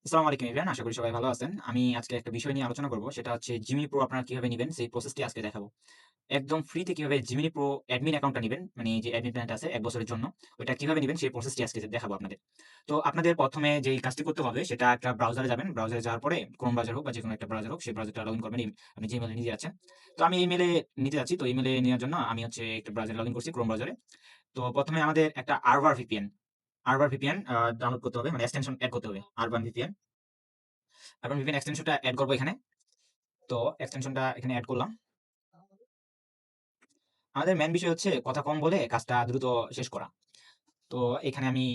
আসসালামু আলাইকুম ইমরান, আশা করি সবাই ভালো আছেন। আমি আজকে একটা বিষয় নিয়ে আলোচনা করব। সেটা হচ্ছে জিমিনি প্রো আপনারা কিভাবে নিবেন সেই প্রসেসটি আজকে দেখাবো। একদম ফ্রিতে কিভাবে জিমিনি প্রো অ্যাডমিন অ্যাকাউন্টটা নিবেন, মানে যে অ্যাডমিন প্ল্যানটা আছে ১ বছরের জন্য, ওইটা কিভাবে নিবেন সেই প্রসেসটি আজকে দেখাবো আপনাদের। তো আপনাদের ১ম এ যেই কাজটি করতে হবে সেটা একটা ব্রাউজারে যাবেন। ব্রাউজারে যাওয়ার পরে ক্রোম ব্রাউজার হোক বা যেকোনো একটা ব্রাউজার হোক, সেই ব্রাউজারটা লগইন করবেন। আপনি যে ইমেইলে নিতে যাচ্ছেন। তো আমি এই ইমেইলে নিতে যাচ্ছি। তো ইমেইলে নেওয়ার জন্য আমি হচ্ছে একটা ব্রাউজারে লগইন করছি, ক্রোম ব্রাউজারে। তো ১ম এ আমাদের একটা আরবার ভিপিএন ডাউনলোড করতে হবে, মানে এক্সটেনশন এড করতে হবে। আরবান ভিপিএন এক্সটেনশনটা এড করব এখানে। তো এক্সটেনশনটা এখানে এড করলাম। আমাদের মেইন বিষয় হচ্ছে কথা কম বলে কাজটা দ্রুত শেষ করা। তো এখানে আমি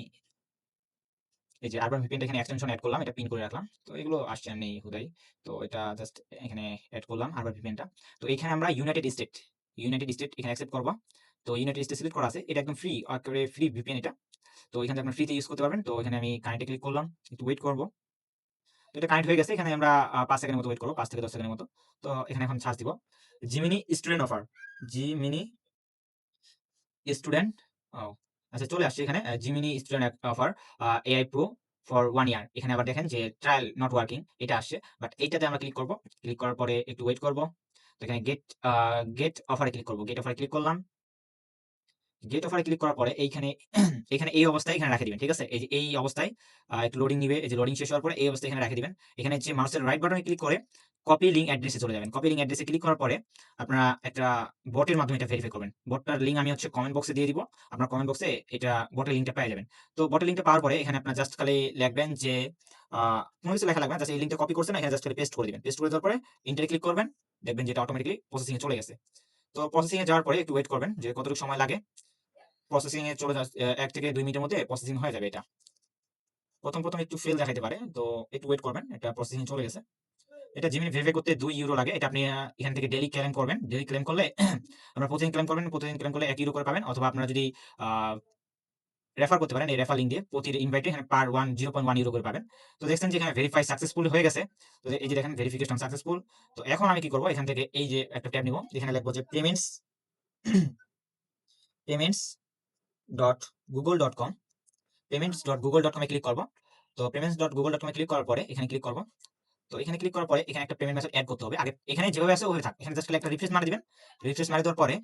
এই যে আরবান ভিপিএনটা এখানে এক্সটেনশন এড করলাম, এটা পিন করে রাখলাম। তো এগুলো আসছে এমনি হুদাই। তো এটা জাস্ট এখানে এড করলাম আরবান ভিপিএনটা। তো এখানে আমরা ইউনাইটেড স্টেট এখানে অ্যাকসেপ্ট করব। তো ইউনাইটেড স্টেট সিলেক্ট করা আছে। এটা একদম ফ্রি, একেবারে ফ্রি ভিপিএন এটা। তো এখান থেকে আপনারা ফ্রিতে ইউজ করতে পারবেন। তো এখানে আমি কানেক্টে ক্লিক করলাম। একটু ওয়েট করব। তো এটা কানেক্ট হয়ে গেছে। এখানে আমরা ৫ সেকেন্ডের মতো ওয়েট করব। ৫ থেকে ১০ সেকেন্ডের মতো। তো এখানে এখন সার্চ দিব। Gemini student offer. Gemini student ও আচ্ছা, চলে আসছে এখানে Gemini student offer AI pro for 1 year. এখানে আবার দেখেন যে ট্রায়াল নট ওয়ার্কিং এটা আসছে। বাট এইটাতে আমরা ক্লিক করব। ক্লিক করার পরে একটু ওয়েট করব। তো এখানে গেট অফারে ক্লিক করব। গেট অফারে ক্লিক করলাম। গেট অফারে ক্লিক করার পরে এইখানে এখানে এই অবস্থায় এখানে রেখে দিবেন। ঠিক আছে? এই যে এই অবস্থায় একটু লোডিং নিবে। এই যে লোডিং শেষ হওয়ার পরে এই অবস্থায় এখানে রেখে দিবেন। এখানে যে মাউসের রাইট বাটনে ক্লিক করে কপি লিঙ্ক অ্যাড্রেসে চলে যাবেন। কপি লিঙ্ক অ্যাড্রেসে ক্লিক করার পরে আপনারা একটা বটের মাধ্যমে এটা ভেরিফাই করবেন। বটটার লিঙ্ক আমি হচ্ছে কমেন্ট বক্সে দিয়ে দিব। আপনার কমেন্ট বক্সে এটা বটের লিঙ্কটা পেয়ে যাবেন। তো বটের লিঙ্কটা পাওয়ার পরে এখানে আপনার জাস্ট খালি লিখবেন যে কোনো কিছু লেখা লাগবে না। জাস্ট এই লিঙ্কটা কপি করছেন, এখানে জাস্ট খালি পেস্ট করে দিবেন। পেস্ট করে দেওয়ার পরে এন্টারে ক্লিক করবেন। দেখবেন যে এটা অটোমেটিক্যালি প্রসেসিং এ চলে গেছে। তো প্রসেসিং এ যাওয়ার পরে একটু ওয়েট করবেন যে কতটুকু সময় লাগে। প্রসেসিং এ চলে ১ থেকে ২ মিনিটের মধ্যে প্রসেসিং হয়ে যাবে এটা। ১ম একটু ফেল দেখাইতে পারে। তো একটু ওয়েট করবেন। এটা প্রসেসিং এ চলে গেছে। এটা জিমেইল ভেরিফাই করতে ২ ইউরো লাগে। এটা আপনি এখান থেকে ডেইলি ক্লেম করবেন। ডেইলি ক্লেম করলে আপনারা প্রতিদিন ক্লেম করবেন। প্রতিদিন ক্লেম করলে ১ ইউরো করে পাবেন। অথবা আপনারা যদি আ রেফার করতে পারেন, এই রেফার লিঙ্ক দিয়ে প্রতি ইনভাইটে এখানে পার 0.1 ইউরো করে পাবেন। তো দেখছেন যে এখানে ভেরিফাই সাকসেসফুল হয়ে গেছে। তো এই যে দেখেন ভেরিফিকেশন সাকসেসফুল। তো এখন আমি কি করব? এখান থেকে এই যে একটা ট্যাব নিব। এখানে লিখব যে payments.google.com payments.google.com এ ক্লিক করব। তো payments.google.com এ ক্লিক করার পরে এখানে ক্লিক করব। তো এখানে ক্লিক করার পরে এখানে একটা পেমেন্ট মেথড এড করতে হবে। আগে এখানে যেভাবে আছে ওভাবে থাক। এখানে জাস্ট খালি একটা রিফ্রেশ মারি দিবেন। রিফ্রেশ মারি দেওয়ার পরে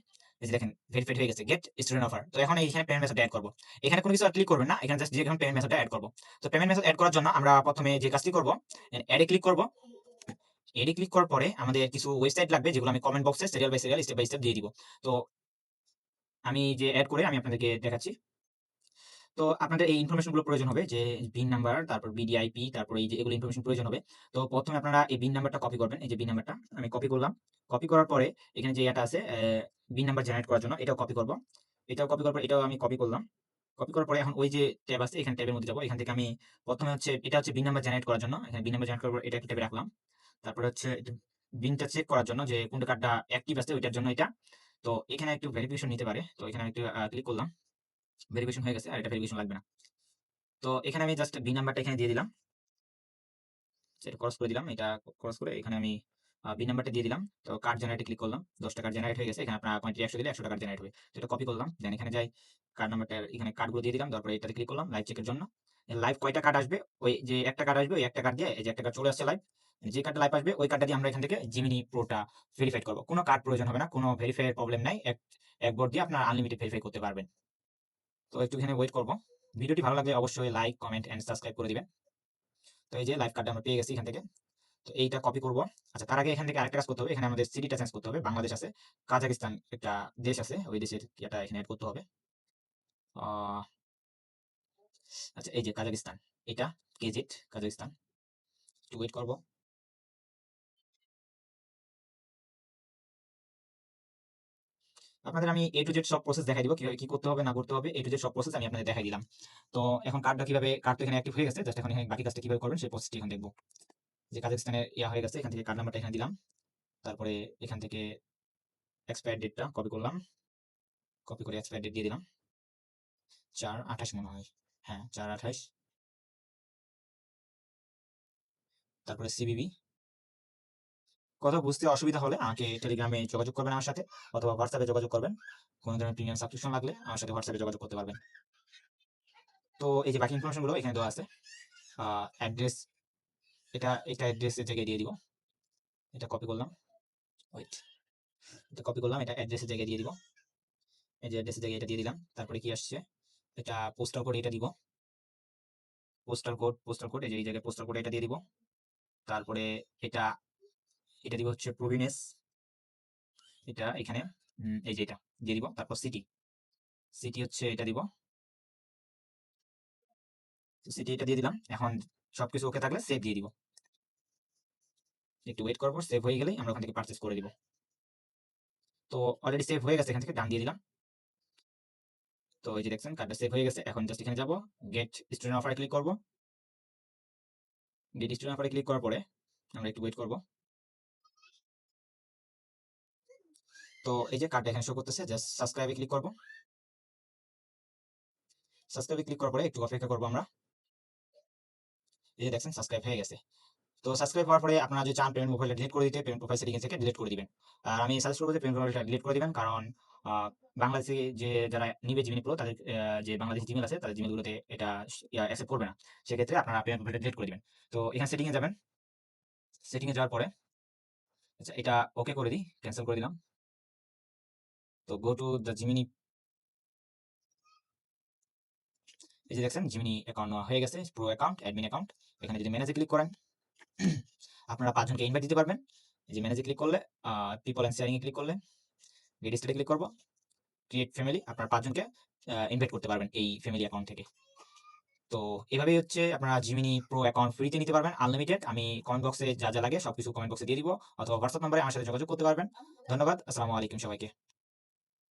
এই যে দেখেন ভেরিফাইড হয়ে গেছে। Get student offer. তো এখন এইখানে পেমেন্ট মেথড এড করব। এখানে কোনো কিছু আর ক্লিক করবেন না। এখানে জাস্ট যেকোনো পেমেন্ট মেথডটা এড করব। তো পেমেন্ট মেথড এড করার জন্য আমরা ১ম এ যে কাজটি করব, এড এ ক্লিক করব। এড এ ক্লিক করার পরে আমাদের কিছু ওয়েবসাইট লাগবে যেগুলো আমি কমেন্ট বক্সে serial by serial step by step দিয়ে দিব। তো আমি যে এড করে আমি আপনাদেরকে দেখাচ্ছি। তো আপনাদের এই ইনফরমেশন গুলো প্রয়োজন হবে যে বিন নাম্বার, তারপর বিডিআইপি, তারপর এই যে এগুলো ইনফরমেশন প্রয়োজন হবে। তো ১ম এ আপনারা এই বিন নাম্বারটা কপি করবেন। এই যে বিন নাম্বারটা আমি কপি করলাম। কপি করার পরে এখানে যে এটা আছে বিন নাম্বার জেনারেট করার জন্য এটাও কপি করব। এটাও কপি করার পর এটাও আমি কপি করলাম। কপি করার পরে এখন ওই যে ট্যাব আছে এখানে ট্যাবের মধ্যে যাব। এখান থেকে আমি ১ম এ হচ্ছে এটা হচ্ছে বিন নাম্বার জেনারেট করার জন্য। এখানে বিন নাম্বার জেনারেট করার পর এটা একটা ট্যাবে রাখলাম। তারপরে হচ্ছে বিনটা চেক করার জন্য যে কোন কার্ডটা অ্যাক্টিভ আছে ওইটার জন্য এটা। তো এখানে একটু ভেরিফিকেশন নিতে পারে। তো এখানে আমি একটু ক্লিক করলাম। ভেরিফিকেশন হয়ে গেছে। আর এটা ভেরিফিকেশন লাগবে না। তো এখানে আমি জাস্ট বিন নাম্বারটা এখানে দিয়ে দিলাম। এটা ক্রস করে দিলাম। এটা ক্রস করে এখানে আমি বিন নাম্বারটা দিয়ে দিলাম। তো কার্ড জেনারেটে ক্লিক করলাম। ১০ টা কার্ড জেনারেট হয়ে গেছে। এখানে আপনার কোয়ান্টিটি ১০০ দিলে ১০০ টা কার্ড জেনারেট হবে। তো এটা কপি করলাম। দেন এখানে যাই কার্ড নাম্বারটা এখানে কার্ডগুলো দিয়ে দিলাম। তারপরে এটাতে ক্লিক করলাম লাইভ চেকের জন্য। লাইভ কয়টা কার্ড আসবে? ওই যে একটা কার্ড আসবে, ওই একটা কার্ড দিয়ে এই যে একটা কার্ড চলে আসছে লাইভ। যে কার্ডটা লাইভ আসবে ওই কার্ডটা দিয়ে আমরা এখান থেকে জিমিনি প্রোটা ভেরিফাইড করব। কোনো কার্ড প্রয়োজন হবে না। কোনো ভেরিফাই এর প্রবলেম নাই। এক বোর্ড দিয়ে আপনারা আনলিমিটেড ভেরিফাই করতে পারবেন। তো একটু এখানে ওয়েট করব। ভিডিওটি ভালো লাগলে অবশ্যই লাইক, কমেন্ট এন্ড সাবস্ক্রাইব করে দিবেন। তো এই যে লাইভ কার্ডটা আমরা পেয়ে গেছি এখান থেকে। তো এইটা কপি করব। আচ্ছা, তার আগে এখান থেকে আরেকটা কাজ করতে হবে। এখানে আমাদের সিটিটা চেঞ্জ করতে হবে। বাংলাদেশ আছে, কাজাকিস্তান একটা দেশ আছে। ওই দেশের ইয়েটা এখানে এড করতে হবে। আহ আচ্ছা, এই যে কাজাকিস্তান, এটা কেজেট কাজাকিস্তান। একটু ওয়েট করব। আপনাদের আমি A to Z সব প্রসেস দেখাই দিব। কিভাবে কি করতে হবে না করতে হবে A to Z সব প্রসেস আমি আপনাদের দেখাই দিলাম। তো এখন কার্ডটা কিভাবে, কার্ড তো এখানে অ্যাক্টিভ হয়ে গেছে। জাস্ট এখন এখানে বাকি কাজটা কিভাবে করবেন সেই প্রসেসটি এখন দেখব। যে কাজাকিস্তানের ইয়া হয়ে গেছে। এখান থেকে কার্ড নাম্বারটা এখানে দিলাম। তারপরে এখান থেকে এক্সপায়ার ডেটটা কপি করলাম। কপি করে এক্সপায়ার ডেট দিয়ে দিলাম। ৪/২৮ মনে হয়। হ্যাঁ, ৪/২৮। তারপরে সিবিবি। কোথাও বুঝতে অসুবিধা হলে আমাকে টেলিগ্রামে যোগাযোগ করবেন আমার সাথে, অথবা হোয়াটসঅ্যাপে যোগাযোগ করবেন। কোনো ধরনের প্রিমিয়াম সাবস্ক্রিপশন লাগলে আমার সাথে হোয়াটসঅ্যাপে যোগাযোগ করতে পারবেন। তো এই যে বাকি ইনফরমেশন গুলো এখানে দেওয়া আছে। অ্যাড্রেস এটা অ্যাড্রেসের জায়গায় দিয়ে দিব। এটা কপি করলাম, ওয়েট, এটা কপি করলাম, এটা অ্যাড্রেসের জায়গায় দিয়ে দিব। এই যে অ্যাড্রেসের জায়গায় এটা দিয়ে দিলাম। তারপরে কি আসছে, এটা পোস্টাল কোড, এটা দিব। পোস্টাল কোড এই যে এই জায়গায় পোস্টাল কোড এটা দিয়ে দিব। তারপরে এটা এটা দিব হচ্ছে প্রভিনেস, এটা এখানে এই যে এটা দিয়ে দিব। তারপর সিটি, সিটি হচ্ছে এটা দিব। সিটি এটা দিয়ে দিলাম। এখন সবকিছু ওকে থাকলে সেভ দিয়ে দিব। একটু ওয়েট করবো, সেভ হয়ে গেলেই আমরা ওখান থেকে পারচেজ করে দিব। তো অলরেডি সেভ হয়ে গেছে, এখান থেকে ডান দিয়ে দিলাম। তো এই যে দেখছেন কার্ডটা সেভ হয়ে গেছে। এখন জাস্ট এখানে যাব, গেট স্টুডেন্ট অফারে ক্লিক করব। গেট স্টুডেন্ট অফারে ক্লিক করার পরে আমরা একটু ওয়েট করব। তো এই যে কার্ডটা এখানে শো করতেছে, জাস্ট সাবস্ক্রাইবে ক্লিক করব। সাবস্ক্রাইবে ক্লিক করার পরে একটু অপেক্ষা করব আমরা। এই যে দেখছেন সাবস্ক্রাইব হয়ে গেছে। তো সাবস্ক্রাইব হওয়ার পরে আপনারা যদি চান পেমেন্ট প্রোফাইলটা ডিলিট করে দিতে, পেমেন্ট প্রোফাইল সেটিংস থেকে ডিলিট করে দিবেন। আর আমি সাজেস্ট করবো যে পেমেন্ট প্রোফাইলটা ডিলিট করে দিবেন, কারণ বাংলাদেশে যে যারা নিবে জিমিনি প্রো তাদের যে বাংলাদেশি জিমেল আছে তাদের জিমেলগুলোতে এটা অ্যাকসেপ্ট করবে না। সেক্ষেত্রে আপনারা পেমেন্ট প্রোফাইলটা ডিলিট করে দিবেন। তো এখানে সেটিংয়ে যাবেন। সেটিংয়ে যাওয়ার পরে আচ্ছা এটা ওকে করে দিই, ক্যান্সেল করে দিলাম। তো গো টু দ্য জিমিনি, এই যে দেখছেন জিমিনি অ্যাকাউন্ট নেওয়া হয়ে গেছে, প্রো অ্যাকাউন্ট, অ্যাডমিন অ্যাকাউন্ট। এখানে যদি ম্যানেজে ক্লিক করেন আপনারা 5 জনকে ইনভাইট দিতে পারবেন। এই যে ম্যানেজে ক্লিক করলে পিপল এন্ড শেয়ারিং এ ক্লিক করলে গেট স্টার্টে ক্লিক করব, ক্রিয়েট ফ্যামিলি, আপনার 5 জনকে ইনভাইট করতে পারবেন এই ফ্যামিলি অ্যাকাউন্ট থেকে। তো এভাবেই হচ্ছে আপনারা জিমিনি প্রো অ্যাকাউন্ট ফ্রিতে নিতে পারবেন, আনলিমিটেড। আমি কমেন্ট বক্সে যা যা লাগে সবকিছু কমেন্ট বক্সে দিয়ে দিব, অথবা হোয়াটসঅ্যাপ নম্বরে আমার সাথে যোগাযোগ করতে পারবেন। ধন্যবাদ, আসসালামু আলাইকুম সবাইকে।